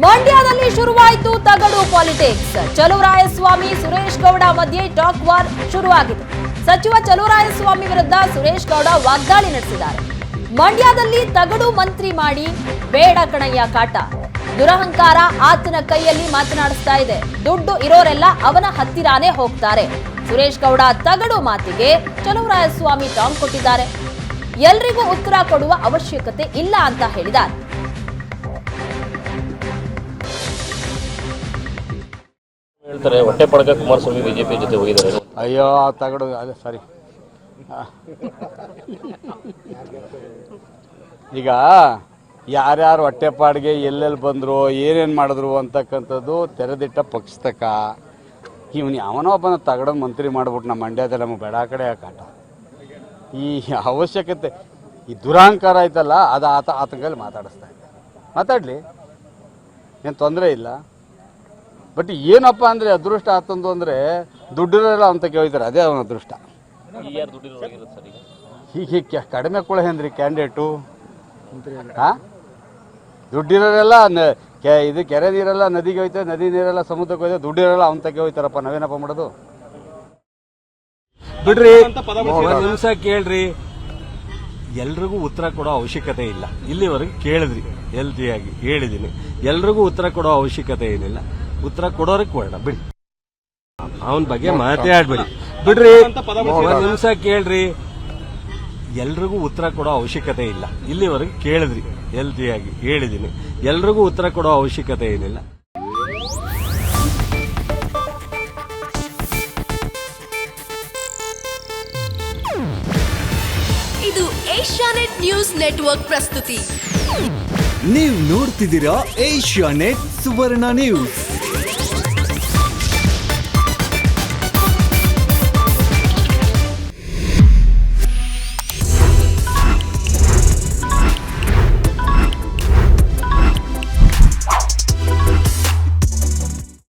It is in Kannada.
ಮಂಡ್ಯದಲ್ಲಿ ಶುರುವಾಯಿತು ತಗಡು ಪಾಲಿಟಿಕ್ಸ್. ಚಲುವರಾಯಸ್ವಾಮಿ ಸುರೇಶ್ ಗೌಡ ಮಧ್ಯೆ ಟಾಕ್ ವಾರ್ ಶುರುವಾಗಿದೆ. ಸಚಿವ ಚಲುವರಾಯಸ್ವಾಮಿ ವಿರುದ್ಧ ಸುರೇಶ್ ಗೌಡ ವಾಗ್ದಾಳಿ ನಡೆಸಿದ್ದಾರೆ. ಮಂಡ್ಯದಲ್ಲಿ ತಗಡು ಮಂತ್ರಿ ಮಾಡಿ ಬೇಡ ಕಣಯ್ಯ ಕಾಟ. ದುರಹಂಕಾರ ಆತನ ಕೈಯಲ್ಲಿ ಮಾತನಾಡಿಸ್ತಾ ಇದೆ. ದುಡ್ಡು ಇರೋರೆಲ್ಲ ಅವನ ಹತ್ತಿರಾನೇ ಹೋಗ್ತಾರೆ. ಸುರೇಶ್ ಗೌಡ ತಗಡು ಮಾತಿಗೆ ಚಲುವರಾಯಸ್ವಾಮಿ ಟಾಂಗ್ ಕೊಟ್ಟಿದ್ದಾರೆ. ಎಲ್ರಿಗೂ ಉತ್ತರ ಕೊಡುವ ಅವಶ್ಯಕತೆ ಇಲ್ಲ ಅಂತ ಹೇಳಿದ್ದಾರೆ. ಹೇಳ್ತಾರೆ ಹೊಟ್ಟೆ ಪಡಕ ಕುಮಾರಸ್ವಾಮಿ ಬಿಜೆಪಿ ಜೊತೆ ಹೋಗಿದ್ದಾರೆ. ಅಯ್ಯೋ ತಗಡು ಅದೇ ಸಾರಿ. ಈಗ ಯಾರ್ಯಾರು ಹೊಟ್ಟೆಪಾಡಿಗೆ ಎಲ್ಲೆಲ್ಲಿ ಬಂದರು ಏನೇನು ಮಾಡಿದ್ರು ಅಂತಕ್ಕಂಥದ್ದು ತೆರೆದಿಟ್ಟ ಪಕ್ಷತಕ. ಇವನು ಯಾವನೋ ಒಬ್ಬನ ತಗಡ ಮಂತ್ರಿ ಮಾಡ್ಬಿಟ್ಟು ನಮ್ಮ ಮಂಡ್ಯದಲ್ಲಿ ನಮಗೆ ಬೇಡ ಕಡೆ ಕಾಟ. ಈ ಅವಶ್ಯಕತೆ ಈ ದುರಹಂಕಾರ ಆಯ್ತಲ್ಲ ಅದು ಆತಂಕಲ್ಲಿ ಮಾತಾಡಿಸ್ತಾ ಇದೆ. ಮಾತಾಡಲಿ, ಏನು ತೊಂದರೆ ಇಲ್ಲ. ಬಟ್ ಏನಪ್ಪ ಅಂದರೆ ಅದೃಷ್ಟ ಆತಂದು ಅಂದರೆ ದುಡ್ಡಿರೋಲ್ಲ ಅಂತ ಕೇಳಿದ್ದಾರೆ, ಅದೇ ಅವನ ಅದೃಷ್ಟ. ಹೀಗೆ ಕಡಿಮೆ ಕೂಡ ಏನ್ರಿ ಕ್ಯಾಂಡಿಡೇಟು? ಹಾಂ, ದುಡ್ಡಿರೋರೆಲ್ಲ ಇದು ಕೆರೆ ನೀರೆಲ್ಲ ನದಿಗೆ ಹೋಯ್ತದೆ, ನದಿ ನೀರೆಲ್ಲ ಸಮುದ್ರಕ್ಕೆ ಹೋಯ್ತದೆ, ದುಡ್ಡಿರೋಲ್ಲ ಅವನ ತಗೆ ಹೋಯ್ತಾರಪ್ಪ. ನಾವೇನಪ್ಪ ಮಾಡೋದು? ಬಿಡ್ರಿ, ಒಂದು ನಿಮಿಷ ಕೇಳ್ರಿ. ಎಲ್ರಿಗೂ ಉತ್ತರ ಕೊಡೋ ಅವಶ್ಯಕತೆ ಇಲ್ಲ. ಇಲ್ಲಿವರೆಗೆ ಕೇಳಿದ್ರಿ, ಹೆಲ್ತಿಯಾಗಿ ಹೇಳಿದ್ದೀನಿ. ಎಲ್ರಿಗೂ ಉತ್ತರ ಕೊಡೋ ಅವಶ್ಯಕತೆ ಏನಿಲ್ಲ. ಉತ್ತರ ಕೊಡೋರಕ್ಕೆ ಕೊಡೋಣ ಬಿಡಿ, ಅವನ ಬಗ್ಗೆ ಮಾತಾಡ್ಬೇಡಿ. ಬಿಡ್ರಿ, ಒಂದು ನಿಮಿಷ ಕೇಳ್ರಿ. ಎಲ್ರಿಗೂ ಉತ್ತರ ಕೊಡೋ ಅವಶ್ಯಕತೆ ಇಲ್ಲ. ಇಲ್ಲಿವರೆಗೆ ಕೇಳಿದ್ರಿ, ಹೆಲ್ತಿಯಾಗಿ ಹೇಳಿದ್ದೀನಿ. ಎಲ್ರಿಗೂ ಉತ್ತರ ಕೊಡೋ ಅವಶ್ಯಕತೆ ಏನಿಲ್ಲ. ಇದು ಏಷ್ಯಾನೆಟ್ ನ್ಯೂಸ್ ನೆಟ್ವರ್ಕ್ ಪ್ರಸ್ತುತಿ. ನೀವು ನೋಡ್ತಿದ್ದೀರಾ ಏಷ್ಯಾನೆಟ್ ಸುವರ್ಣ ನ್ಯೂಸ್.